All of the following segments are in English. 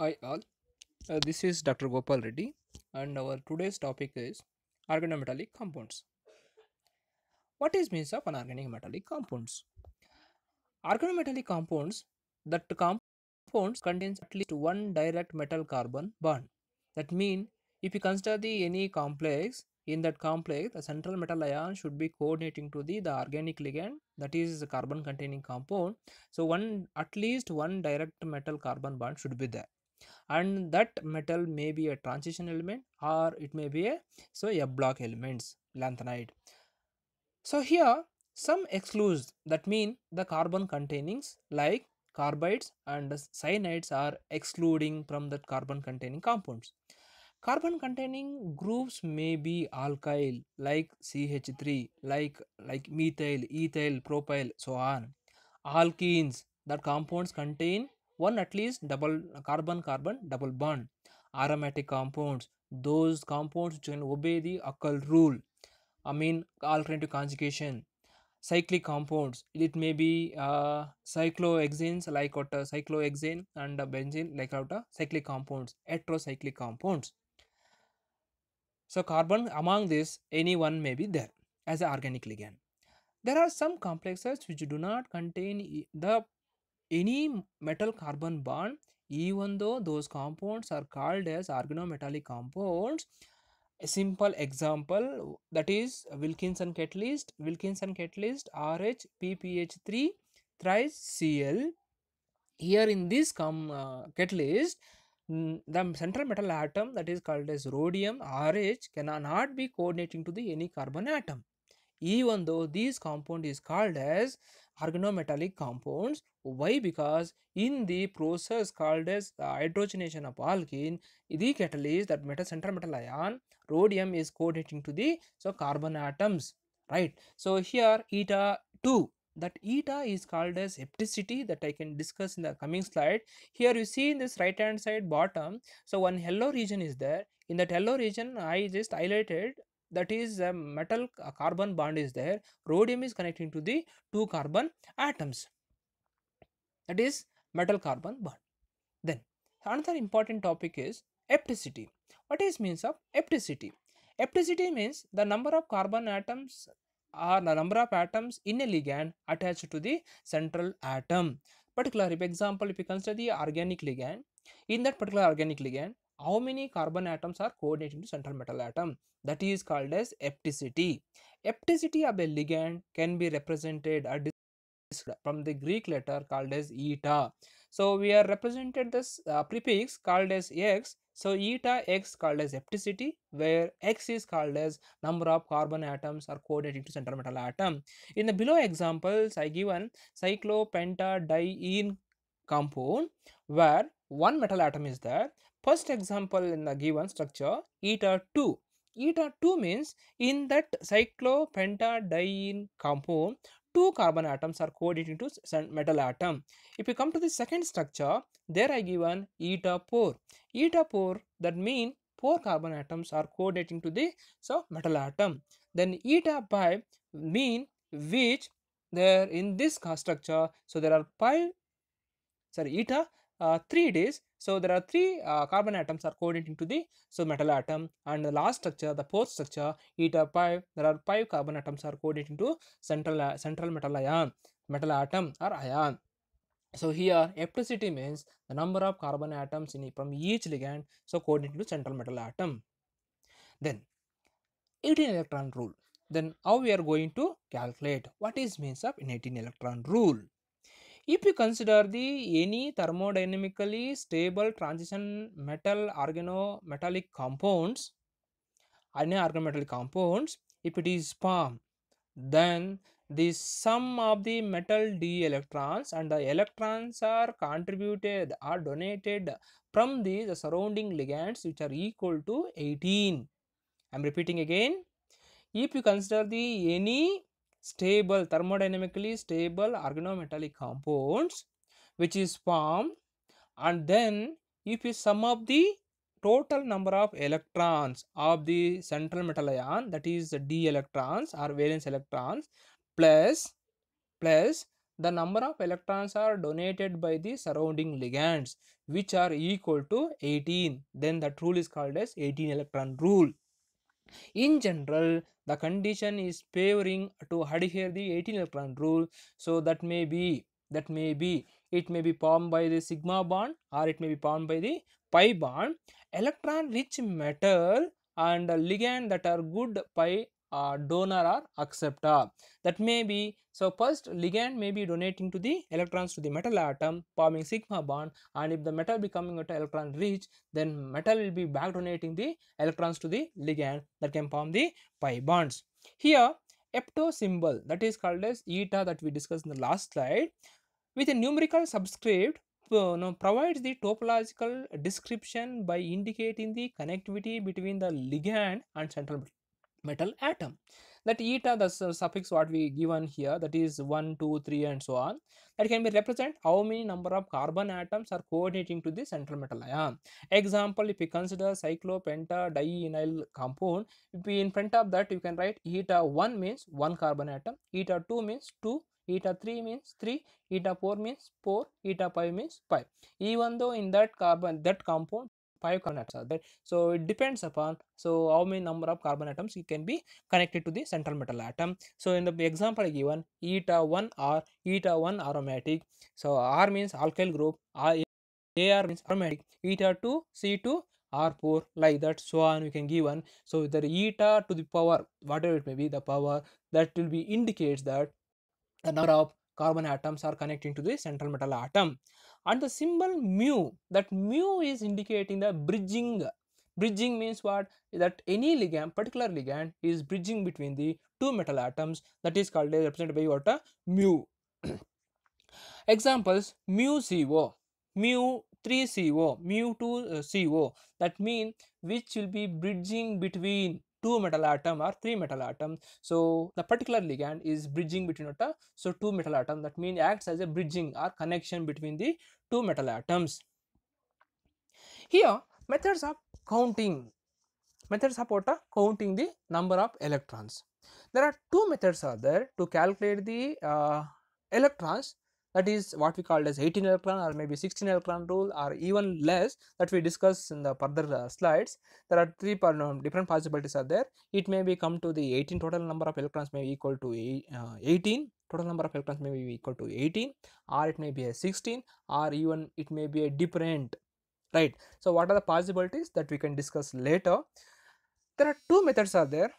Hi all, this is Dr. Gopal Reddy and our today's topic is organometallic compounds. What is means of anorganic metallic compounds? Organometallic compounds, that compounds contains at least one direct metal carbon bond. That mean if you consider the any complex, in that complex the central metal ion should be coordinating to the organic ligand, that is the carbon containing compound. So one at least one direct metal carbon bond should be there, and that metal may be a transition element or it may be a block elements lanthanide. So here some excludes, that mean the carbon containing like carbides and cyanides are excluding from that carbon containing compounds. Carbon containing groups may be alkyl like CH3, like methyl, ethyl, propyl, so on. Alkenes, that compounds contain one at least double carbon carbon double bond. Aromatic compounds, those compounds which can obey the Huckel rule, I mean alternative conjugation. Cyclic compounds, it may be cyclohexanes like what cyclohexane and benzene like what cyclic compounds, heterocyclic compounds. So carbon among this any one may be there as an organic ligand. There are some complexes which do not contain the any metal carbon bond, even though those compounds are called as organometallic compounds. A simple example, that is Wilkinson catalyst. Wilkinson catalyst RHPPH3 thrice Cl. Here in this catalyst, the central metal atom, that is called as rhodium RH, cannot be coordinating to the any carbon atom, even though this compound is called as organometallic compounds. Why? Because in the process called as the hydrogenation of alkene, the catalyst, that metal central metal ion rhodium is coordinating to the carbon atoms, right? So here eta 2, that eta is called as hapticity, that I can discuss in the coming slide. Here you see in this right hand side bottom, so one yellow region is there. In that yellow region I just highlighted, that is a metal carbon bond is there. Rhodium is connecting to the two carbon atoms, that is metal carbon bond. Then another important topic is hapticity. What is means of hapticity? Hapticity means the number of carbon atoms or the number of atoms in a ligand attached to the central atom. Particular if example, if you consider the organic ligand, in that particular organic ligand how many carbon atoms are coordinating to central metal atom, that is called as hapticity. Hapticity of a ligand can be represented or from the Greek letter called as eta. So we are represented this prefix called as x. So eta x called as hapticity, where x is called as number of carbon atoms are coordinating to central metal atom. In the below examples I given cyclopentadiene compound where one metal atom is there. First example in the given structure eta 2. Eta 2 means in that cyclopentadiene compound two carbon atoms are coordinating to metal atom. If you come to the second structure, there I given eta 4. Eta 4, that mean four carbon atoms are coordinating to the metal atom. Then eta 5 mean which there in this structure, so there are 5, sorry, eta 3 days, so there are three carbon atoms are coordinating to the metal atom. And the last structure, the fourth structure eta 5, there are 5 carbon atoms are coordinating to central metal ion, metal atom or ion. So here hapticity means the number of carbon atoms in from each ligand, so coordinating to central metal atom. Then 18 electron rule. Then how we are going to calculate what is means of 18 electron rule? If you consider the any thermodynamically stable transition metal organometallic compounds, if it is sperm, then the sum of the metal d electrons and the electrons are contributed or donated from the surrounding ligands which are equal to 18. I am repeating again. If you consider the any stable thermodynamically stable organometallic compounds which is formed, and then if you sum up the total number of electrons of the central metal ion, that is the d electrons or valence electrons plus the number of electrons are donated by the surrounding ligands, which are equal to 18. Then that rule is called as 18 electron rule. In general, the condition is favoring to adhere the 18 electron rule. So that may be it may be formed by the sigma bond, or it may be formed by the pi bond. Electron rich metal and ligand that are good pi donor or acceptor. That may be, so first ligand may be donating to the electrons to the metal atom, forming sigma bond, and if the metal becoming electron rich, then metal will be back donating the electrons to the ligand that can form the pi bonds. Here epto symbol, that is called as eta, that we discussed in the last slide, with a numerical subscript provides the topological description by indicating the connectivity between the ligand and central metal atom. That eta, the suffix what we given here, that is 1 2 3 and so on, that can be represent how many number of carbon atoms are coordinating to the central metal ion. Example, if we consider cyclopenta dienyl compound, if we in front of that you can write eta 1 means 1 carbon atom, eta 2 means 2, eta 3 means 3, eta 4 means 4, eta 5 means 5. Even though in that compound 5 carbon atoms are there, so it depends upon so how many number of carbon atoms it can be connected to the central metal atom. So in the example given, eta 1 or eta 1 aromatic, so R means alkyl group, AR means aromatic, eta 2 C2 R4, like that, so on we can given. So the eta to the power whatever it may be, the power that will be indicates that the number of carbon atoms are connecting to the central metal atom. And the symbol mu, that mu is indicating the bridging. Bridging means what? That any ligand, particular ligand is bridging between the two metal atoms, that is called represented by what? Mu. Examples: mu CO, mu 3 CO, mu 2 CO, that means which will be bridging between two metal atom or three metal atom. So the particular ligand is bridging between so two metal atom, that means acts as a bridging or connection between the two metal atoms. Here methods of counting, methods of what? Counting the number of electrons. There are two methods are there to calculate the electrons, that is what we call as 18 electron or maybe 16 electron rule or even less, that we discuss in the further slides. There are three different possibilities are there. It may be come to the 18, total number of electrons may be equal to 18, total number of electrons may be equal to 18, or it may be a 16, or even it may be a different, right? So what are the possibilities that we can discuss later. There are two methods are there.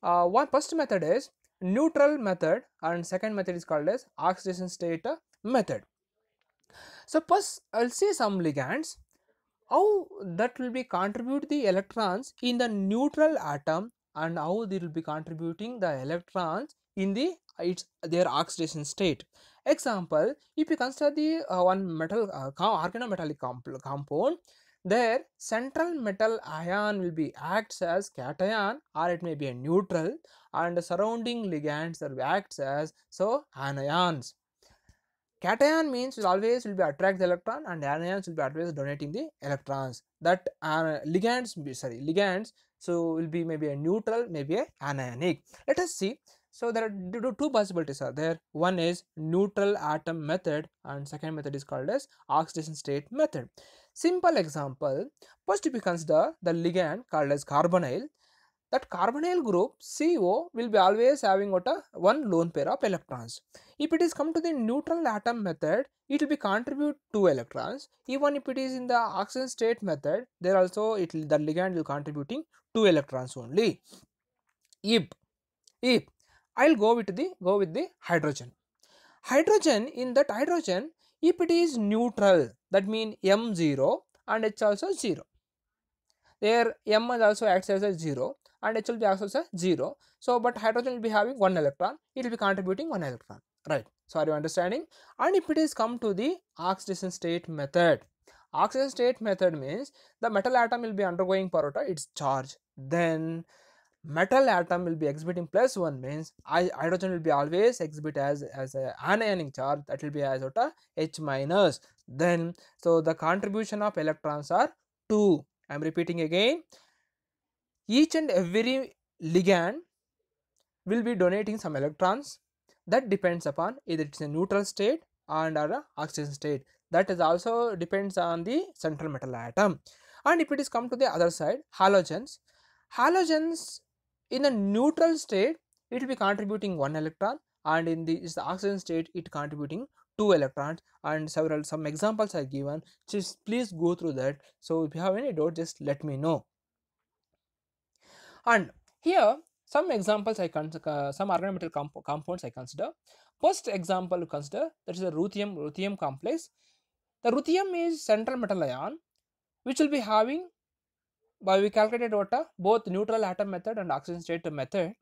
One first method is neutral method and second method is called as oxidation state method. So first I'll see some ligands, how that will be contribute the electrons in the neutral atom and how they will be contributing the electrons in the their oxidation state. Example, if you consider the one metal organometallic compound, their central metal ion will be acts as cation or it may be a neutral, and the surrounding ligands that acts as so anions. Cation means always will be attract the electron and anions will be always donating the electrons. That ligands so will be maybe a neutral, maybe a anionic. Let us see. So there are two possibilities are there. One is neutral atom method and second method is called as oxidation state method. Simple example, first if you consider the ligand called as carbonyl, that carbonyl group CO will be always having what one lone pair of electrons. If it is come to the neutral atom method, it will be contribute 2 electrons. Even if it is in the oxidation state method, there also the ligand will contributing 2 electrons only. If I'll go with the hydrogen. Hydrogen, in that hydrogen, if it is neutral, that means M0 and H also 0. There M also acts as a 0 and H will be also a 0. So but hydrogen will be having 1 electron, it will be contributing 1 electron, right? So are you understanding? And if it is come to the oxidation state method, oxidation state method means the metal atom will be undergoing for its charge, then metal atom will be exhibiting +1 means hydrogen will be always exhibit as a anionic charge, that will be as H minus. Then so the contribution of electrons are 2. I am repeating again, each and every ligand will be donating some electrons. That depends upon either it's a neutral state and or a oxidation state. That is also depends on the central metal atom. And if it is come to the other side, halogens in a neutral state it will be contributing 1 electron, and in the oxidation state it contributing 2 electrons, and some examples are given. Just please go through that. So if you have any doubt, just let me know. And here some examples some organometal compounds I consider. First example you consider, that is a ruthenium complex. The ruthenium is central metal ion which will be having, by we calculated what both neutral atom method and oxidation state method.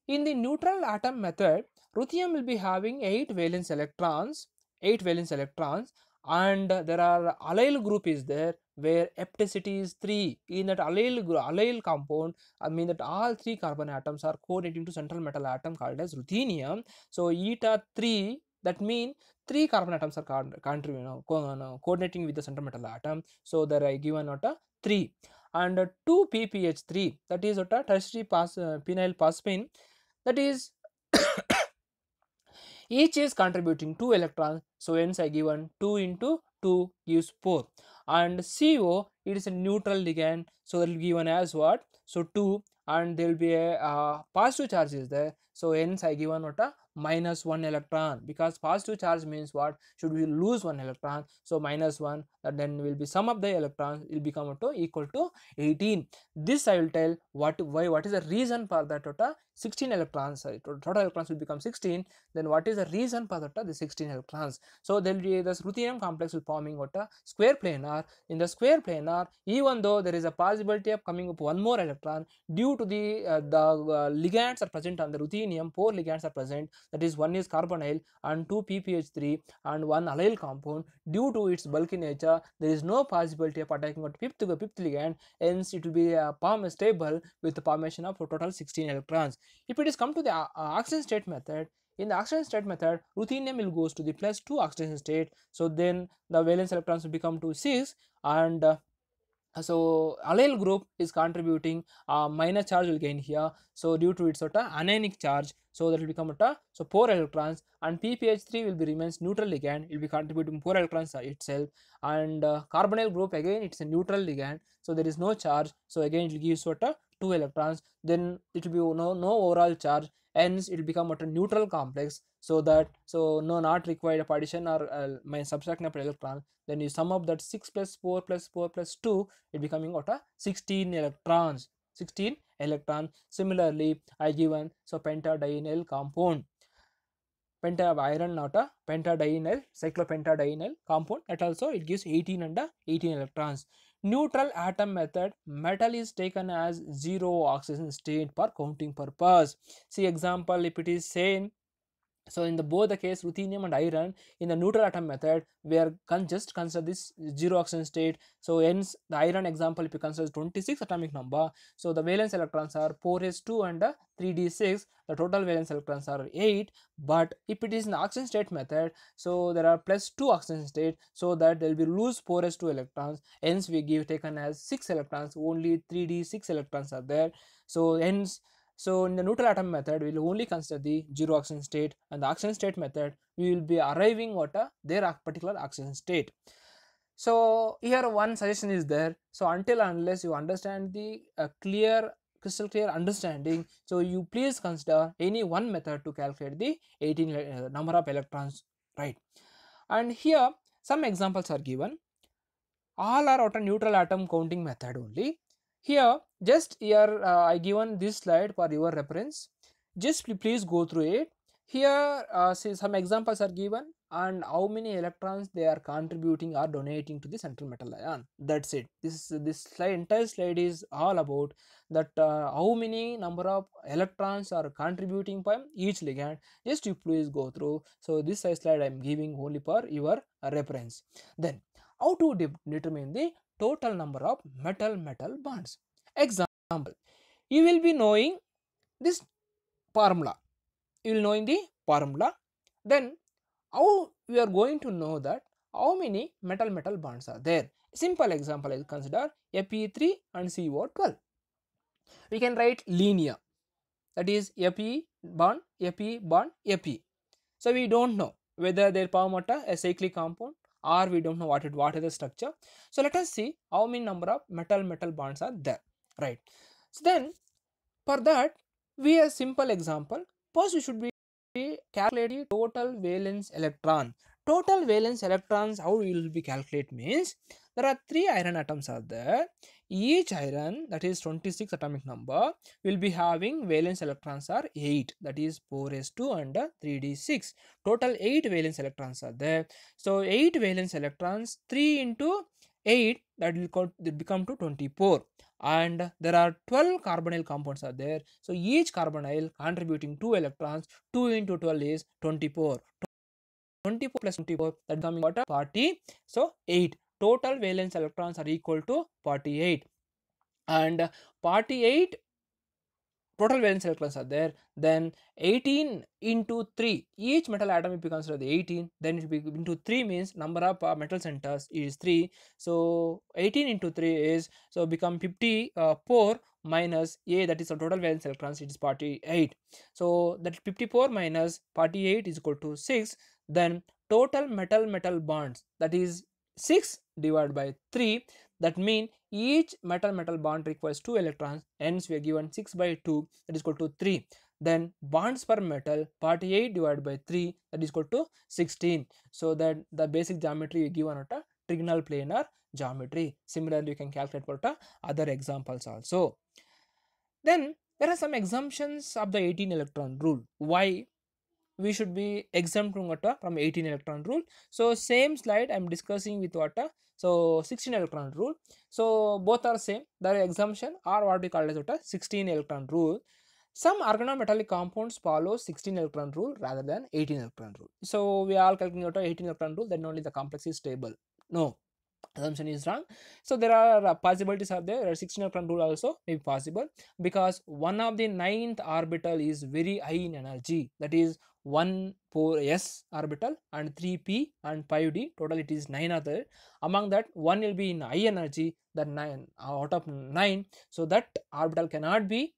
In the neutral atom method, ruthenium will be having 8 valence electrons, and there are allyl group is there where hepticity is 3. In that allyl compound, I mean that all 3 carbon atoms are coordinating to central metal atom called as ruthenium. So eta 3, that means 3 carbon atoms are coordinating with the central metal atom. So there I given what 3, and 2 pph3, that is what tertiary penyl phosphine, that is each is contributing 2 electrons. So hence I given 2 into 2 gives 4, and CO, it is a neutral ligand, so that will given as what, so 2, and there will be a positive charge is there. So hence I given what -1 electron, because positive charge means what, should we lose 1 electron, so -1, and then will be sum of the electrons will become equal to 18. This I will tell what is the reason for that 16 electrons, total electrons will become 16. Then what is the reason for that the 16 electrons? So there will be this ruthenium complex will forming what square planar. In the square planar, even though there is a possibility of coming up one more electron, due to the ligands are present on the ruthenium, 4 ligands are present, that is one is carbonyl and 2 pph3 and 1 allyl compound. Due to its bulky nature, there is no possibility of attacking a fifth ligand, hence it will be stable with the formation of a total 16 electrons. If it is come to the oxidation state method, in the oxidation state method, ruthenium will goes to the +2 oxidation state. So then the valence electrons will become to 6, and so allyl group is contributing minus charge will gain here. So due to its anionic charge, so that will become so 4 electrons, and pph3 will be remains neutral ligand, it will be contributing 4 electrons itself, and carbonyl group again it's a neutral ligand, so there is no charge, so again it will give 2 electrons, then it will be no overall charge, hence it will become a neutral complex. So that, so no, not required of addition or my subtraction of electron. Then you sum up that 6 plus 4 plus 4 plus 2, it becoming what 16 electrons. 16 electron. Similarly I given, so pentadienyl compound, iron not pentadienyl, cyclopentadienyl compound, that also it gives 18 and 18 electrons. Neutral atom method, metal is taken as 0 oxidation state for counting purpose. See example, if it is same, so in the both the case ruthenium and iron, in the neutral atom method we are just consider this 0 oxidation state. So hence the iron example, if you consider 26 atomic number, so the valence electrons are 4s2 and 3d6, the total valence electrons are 8. But if it is in the oxidation state method, so there are +2 oxidation state, so that there will be lose 4s2 electrons, hence we give taken as 6 electrons, only 3d6 electrons are there. So hence, so in the neutral atom method, we will only consider the 0 oxidation state, and the oxidation state method we will be arriving what their particular oxidation state. So here one suggestion is there. So until unless you understand the crystal clear understanding, so you please consider any one method to calculate the 18 number of electrons, right? And here some examples are given. All are out of neutral atom counting method only. Here just here I given this slide for your reference, just please go through it. Here see some examples are given and how many electrons they are contributing or donating to the central metal ion. That's it. This slide, entire slide is all about that how many number of electrons are contributing by each ligand. Just you please go through. So this slide I am giving only for your reference. Then how to determine the total number of metal bonds. Example, you will be knowing this formula, then how we are going to know that how many metal bonds are there. Simple example I will consider Fe3 and CO12. We can write linear, that is Fe bond, a p bond, a p. So we don't know whether they form a cyclic compound, or we don't know what is the structure. So let us see how many number of metal bonds are there, right? So then for that, we have simple example. First we should be calculating total valence electron. Total valence electrons, how we will be calculate means, there are 3 iron atoms are there. Each iron, that is 26 atomic number, will be having valence electrons are 8, that is 4s2 and 3d6. Total 8 valence electrons are there. So 8 valence electrons, 3 into 8, that will become to 24, and there are 12 carbonyl compounds are there. So each carbonyl contributing 2 electrons. 2 into 12 is 24. 24 plus 24, that becoming what? 40. So 8 total valence electrons are equal to 48, and 48 total valence electrons are there. Then 18 into 3, each metal atom if you consider the 18, then it will be into 3 means number of metal centers is 3. So 18 into 3 is, so become 54 minus a, that is the total valence electrons, it is 48. So that 54 minus 48 is equal to 6. Then total metal bonds, that is 6 divided by 3, that means each metal bond requires 2 electrons, hence we are given 6 by 2, that is equal to 3. Then bonds per metal, 48 divided by 3, that is equal to 16. So that the basic geometry we given at a trigonal planar geometry. Similarly, you can calculate for other examples also. Then there are some exemptions of the 18 electron rule. Why we should be exempt from 18 electron rule? So same slide I am discussing with so 16 electron rule. So both are same. The exemption or what we call as 16 electron rule. Some organometallic compounds follow 16 electron rule rather than 18 electron rule. So we are calculating 18 electron rule, then only the complex is stable. No, assumption is wrong. So there are possibilities are there. 16 electron rule also may be possible, because one of the 9th orbital is very high in energy, that is 1 4s orbital and 3p and 5d, total it is 9 are there. Among that, one will be in high energy, that 9 out of 9, so that orbital cannot be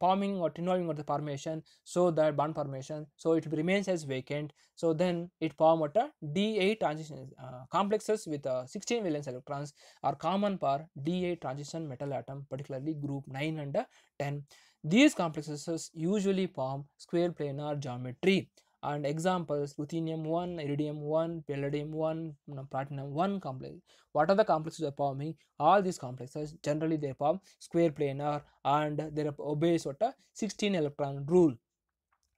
forming or involving of the formation, so that bond formation, so it remains as vacant. So then it form what a D8 transition complexes with 16 valence electrons are common for D8 transition metal atom, particularly group 9 and 10. These complexes usually form square planar geometry. And examples: ruthenium 1, iridium 1, palladium 1, platinum 1 complex. What are the complexes are forming? All these complexes generally they form square planar, and they obeys what a 16 electron rule.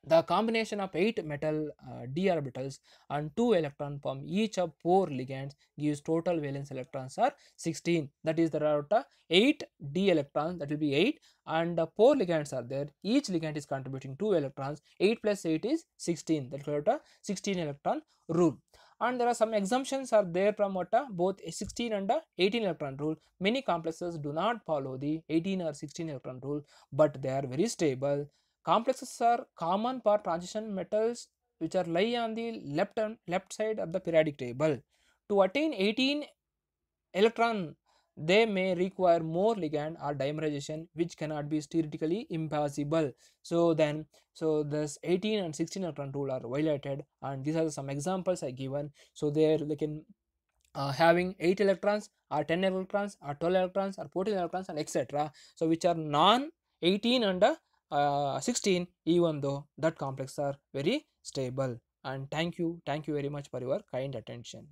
The combination of 8 metal d orbitals and 2 electron from each of 4 ligands gives total valence electrons are 16. That is, there are 8 d electrons, that will be 8, and 4 ligands are there. Each ligand is contributing 2 electrons. 8 plus 8 is 16. That is a 16 electron rule. And there are some exemptions are there from both 16 and 18 electron rule. Many complexes do not follow the 18 or 16 electron rule, but they are very stable. Complexes are common for transition metals which are lie on the left side of the periodic table. To attain 18 electron, they may require more ligand or dimerization, which cannot be theoretically impossible. So then, so this 18 and 16 electron rule are violated, and these are some examples I given. So there they can having 8 electrons or 10 electrons or 12 electrons or 14 electrons and etc. So which are non 18 and 16, even though that complex are very stable. And thank you very much for your kind attention.